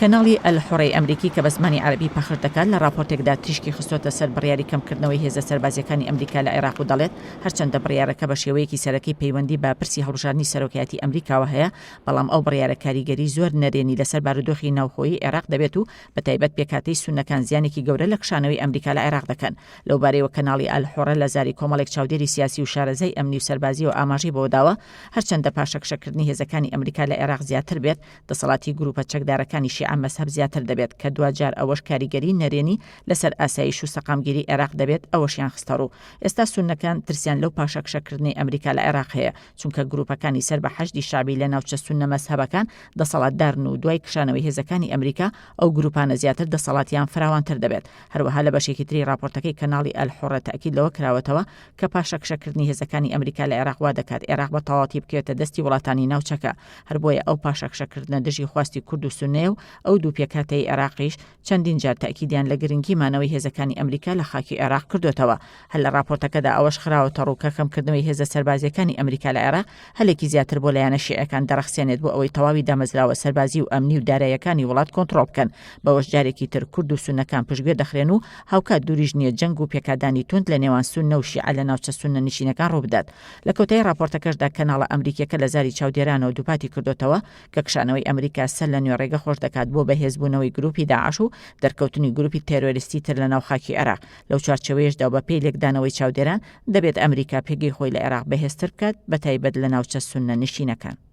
کەناڵی ئەلحوڕەی ئەمریکی کە بە زمانی عەرەبی پەخش دەکات لە راپۆرتێکدا تیشکی خستۆتە سەر بڕیاری کەمکردنەوەی هێزە سەربازیەکانی ئەمریکا لە عێراق و دەڵێت هەرچەندە بڕیارەکە بە شێوەیەکی سەرەکی پەیوەندی بە پرسی هەڵبژاردننی سەرۆکایەتی ئەمریکاوە هەیە، بەڵام ئەو بڕیارە کاریگەری زۆر نەرێنی لەسەر بارودۆخی ناوخۆیی عێراق دەبێت و بەتایبەت پێکاتەی سونەکان زیانێکی گەورە لە کشانەوەی ئەمریکا لە عێراق دەکەن. لەو بارەیەوە کەناڵی ئەلحوڕە لە زاری کۆمەڵێک چاودێری سیاسی و شارەزای ئەمنی و سەربازی و ئاماژی بۆ داوە هەرچەندە پاشەکشەکردنی هێزەکانی ئەمریکا لە عێراق زیاتر بێت، دەسەڵاتی گروپە چەکدارەکانی شیعە مەزهەب زیاتر دەبێت کە دوجار ئەوەش کاریگەری نەرێنی لەسەر ئاسایش و سەقامگیری عێراق دەبێت ئەوەشیان خستەڕوو. ئێستا سونەکان ترسیان لەو پاشەکشەکردنی ئەمریکا لە عێراق هەیە، چونکە گروپەکانی سەر بە حەشدی شعبی لە ناوچە سونە مەزهەبەکان دەسەڵاتدارن و دوای کشانەوەی هێزەکانی ئەمریکا ئەو گروپانە زیاتر دەسەڵاتیان فراوانتر دەبێت. هەروەها لە بەشێکی تری راپۆرتەکەی کەناڵی ئەلحوڕە تاکید لەوە کراوەتەوە کە پاشەکشەکردنی هێزەکانی ئەمریکا لە عێراق وا دەکات عێراق بە تەواوی بکەوێتە دەستی وڵاتانی ناوچەکە. هەر بۆیە ئەو پاشەکشەکردنە دژی خواستی کورد و سونەیە و ئەو دوو پێکاتەی عێراقیش چەندین جار تاکیدیان لە گرنگی مانەوەی هێزەکانی ئەمریکا لە خاکی عێراق کردوێتەوە. هەر لە راپۆرتەکەدا ئەوەش خراوەتە ڕوو کە کەمکردنەوەی هێزە سەربازیەکانی ئەمریکا لە عێراق هەلێکی زیاتر بۆ لایەنە شیعەکان دەرەخسێنێت بۆ ئەوەی تەواوی دامەزراوە سەربازی و ئەمنی و داراییەکانی وڵات کۆنتڕۆڵ بکەن. بەوەش جارێکی تر کورد و سونەکان پشتگوێ دەخرێن و هاوکات دووریش نییە جەنگ و پێکدانی تونند لە نێوان سونە و شیعە لە ناوچە سونە نشینەکان ڕووبدات. لە کەوتەی راپۆرتەکەشدا کەناڵە ئەمریکیەکە لە زاری چاودێرانەوە دووپاتی کردوتەوە کە کشانەوەی ئەمریکا سەر لە نوێ ڕێگە خۆش دەکات بۆ بەهێزبوونەوەی گروپی داعش و دەرکەوتنی گروپی تێرۆریستی تر لە ناو خاکی عێراق. لەو چوارچەوەیەشدا بە پێی لێکدانەوەی چاودێران دەبێت ئەمریکا پێگەی خۆی لە عێراق بەهێزتر بکات، بەتایبەت لە ناوچە سونە نشینەکان.